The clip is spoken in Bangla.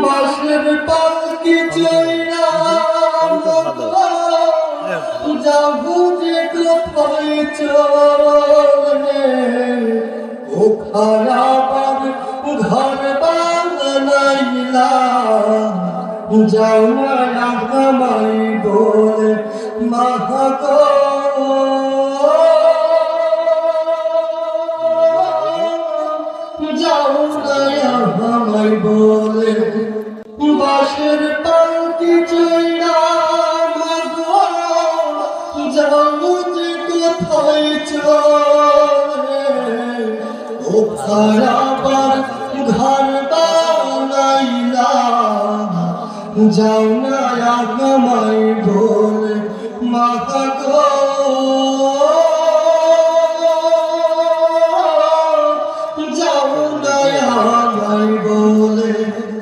বাঁশের পালকি চইরা যাবো যে কোথায় চলে ও খারাপ ঘর বানাইলা যাও না আমায় বলে মাগো যাও না আমায় বলে বাঁশের পালকি চইরা মাগো যাও যে কোথায় চলে ও খারাপ ঘর বানাইলা যাও না আমায় বলে মাগো